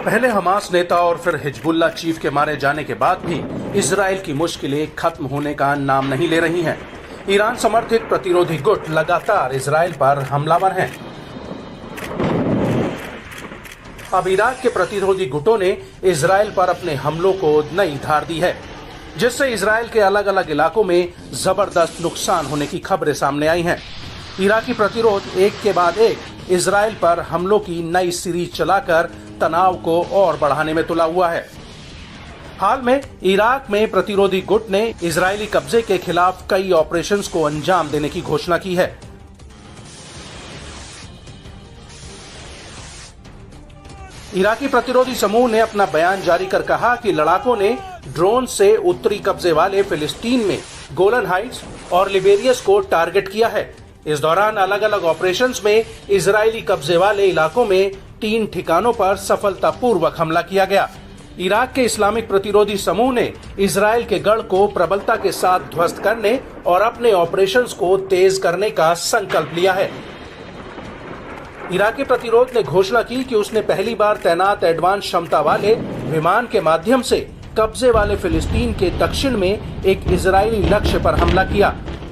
पहले हमास नेता और फिर हिजबुल्लाह चीफ के मारे जाने के बाद भी इजराइल की मुश्किलें खत्म होने का नाम नहीं ले रही हैं। ईरान समर्थित प्रतिरोधी गुट लगातार इजराइल पर हमलावर हैं। अब इराक के प्रतिरोधी गुटों ने इजराइल पर अपने हमलों को नई धार दी है, जिससे इजराइल के अलग अलग इलाकों में जबरदस्त नुकसान होने की खबरें सामने आई हैं। इराकी प्रतिरोध एक के बाद एक इजराइल पर हमलों की नई सीरीज चलाकर तनाव को और बढ़ाने में तुला हुआ है। हाल में इराक में प्रतिरोधी गुट ने इजरायली कब्जे के खिलाफ कई ऑपरेशंस को अंजाम देने की घोषणा की है। इराकी प्रतिरोधी समूह ने अपना बयान जारी कर कहा कि लड़ाकों ने ड्रोन से उत्तरी कब्जे वाले फिलिस्तीन में गोलन हाइट्स और लिबेरियस को टारगेट किया है। इस दौरान अलग अलग ऑपरेशंस में इजरायली कब्जे वाले इलाकों में 3 ठिकानों पर सफलतापूर्वक हमला किया गया। इराक के इस्लामिक प्रतिरोधी समूह ने इजराइल के गढ़ को प्रबलता के साथ ध्वस्त करने और अपने ऑपरेशंस को तेज करने का संकल्प लिया है। इराकी प्रतिरोध ने घोषणा की कि उसने पहली बार तैनात एडवांस क्षमता वाले विमान के माध्यम से कब्जे वाले फिलिस्तीन के दक्षिण में एक इजरायली लक्ष्य पर हमला किया।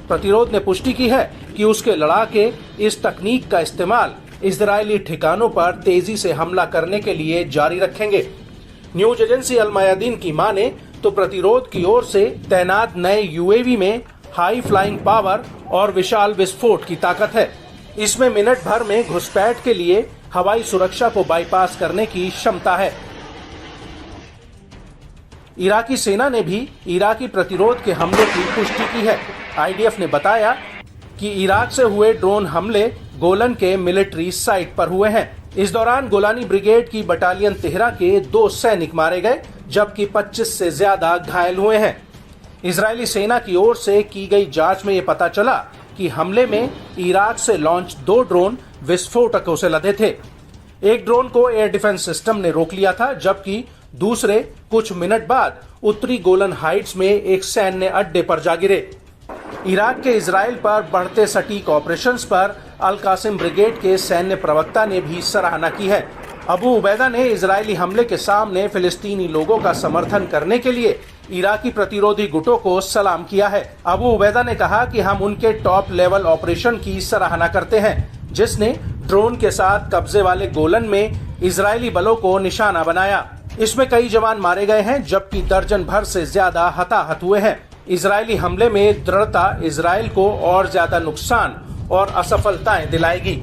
प्रतिरोध ने पुष्टि की है कि उसके लड़ाके इस तकनीक का इस्तेमाल इजरायली ठिकानों पर तेजी से हमला करने के लिए जारी रखेंगे। न्यूज एजेंसी अल मयादीन की माने तो प्रतिरोध की ओर से तैनात नए यूएवी में हाई फ्लाइंग पावर और विशाल विस्फोट की ताकत है। इसमें मिनट भर में घुसपैठ के लिए हवाई सुरक्षा को बाईपास करने की क्षमता है। इराकी सेना ने भी इराकी प्रतिरोध के हमलों की पुष्टि की है। आईडीएफ ने बताया कि इराक से हुए ड्रोन हमले गोलन के मिलिट्री साइट पर हुए हैं। इस दौरान गोलानी ब्रिगेड की बटालियन तेहरा के 2 सैनिक मारे गए, जबकि 25 से ज्यादा घायल हुए हैं। इजरायली सेना की ओर से की गई जांच में ये पता चला कि हमले में इराक से लॉन्च 2 ड्रोन विस्फोटकों से लदे थे। एक ड्रोन को एयर डिफेंस सिस्टम ने रोक लिया था, जबकि दूसरे कुछ मिनट बाद उत्तरी गोलन हाइट्स में एक सैन्य अड्डे पर जा गिरे। इराक के इजराइल पर बढ़ते सटीक ऑपरेशंस पर अल कासिम ब्रिगेड के सैन्य प्रवक्ता ने भी सराहना की है। अबू उबैदा ने इजरायली हमले के सामने फिलिस्तीनी लोगों का समर्थन करने के लिए इराकी प्रतिरोधी गुटों को सलाम किया है। अबू उबैदा ने कहा कि हम उनके टॉप लेवल ऑपरेशन की सराहना करते हैं, जिसने ड्रोन के साथ कब्जे वाले गोलन में इजरायली बलों को निशाना बनाया। इसमें कई जवान मारे गए हैं, जबकि दर्जन भर से ज्यादा हताहत हुए हैं। इजरायली हमले में दृढ़ता इजराइल को और ज्यादा नुकसान और असफलताएं दिलाएगी।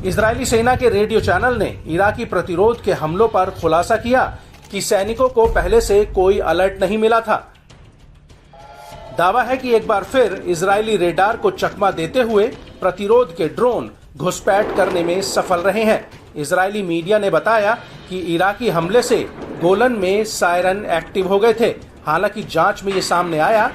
इजरायली सेना के रेडियो चैनल ने इराकी प्रतिरोध के हमलों पर खुलासा किया कि सैनिकों को पहले से कोई अलर्ट नहीं मिला था। दावा है कि एक बार फिर इजरायली रेडार को चकमा देते हुए प्रतिरोध के ड्रोन घुसपैठ करने में सफल रहे हैं। इजरायली मीडिया ने बताया कि इराकी हमले से गोलन में सायरन एक्टिव हो गए थे। हालांकि जांच में ये सामने आया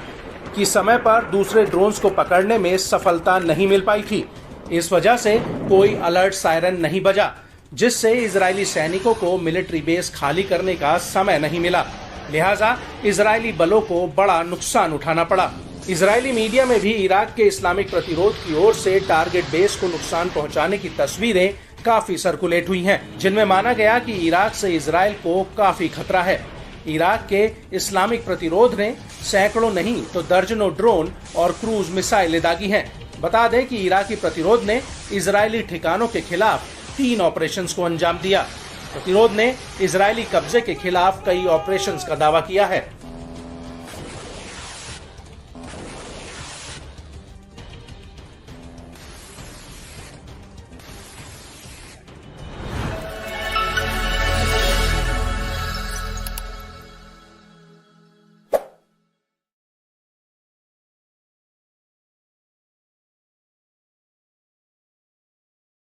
कि समय पर दूसरे ड्रोन्स को पकड़ने में सफलता नहीं मिल पाई थी। इस वजह से कोई अलर्ट सायरन नहीं बजा, जिससे इजरायली सैनिकों को मिलिट्री बेस खाली करने का समय नहीं मिला। लिहाजा इजरायली बलों को बड़ा नुकसान उठाना पड़ा। इजरायली मीडिया में भी इराक के इस्लामिक प्रतिरोध की ओर से टारगेट बेस को नुकसान पहुंचाने की तस्वीरें काफी सर्कुलेट हुई हैं, जिनमें माना गया कि इराक से इजराइल को काफी खतरा है। इराक के इस्लामिक प्रतिरोध ने सैकड़ों नहीं तो दर्जनों ड्रोन और क्रूज मिसाइलें दागी हैं। बता दें कि इराकी प्रतिरोध ने इजरायली ठिकानों के खिलाफ 3 ऑपरेशंस को अंजाम दिया। प्रतिरोध ने इजरायली कब्जे के खिलाफ कई ऑपरेशंस का दावा किया है।